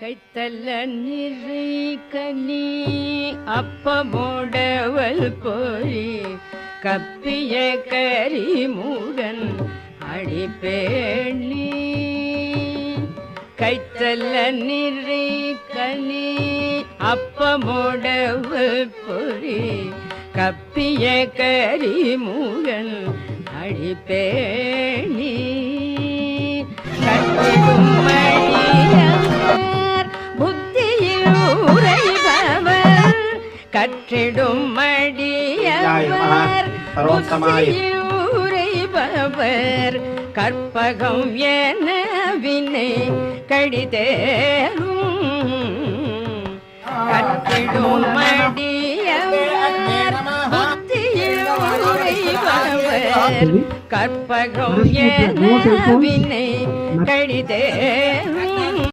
கைத்தல்ல நிறை கனி அப்பமோடவல் பொறி கப்பிய கரிமுகன் அடிப்பேணி. கைத்தல்ல நிறை கனி அப்பமோடவல் பொறி கப்பிய கரிமுகன் அடிப்பேணி. கட்டிடும் மடியவர் புத்தியில் உரைபவர் கற்றிடும் மடியவர் புத்தியில் உரைபவர் கற்பகம் என வினை கடிதேரும். கற்றிடும் மடியவர் புத்தியில் உரைபவர் கற்பகம் என வினை கடிதேரும்.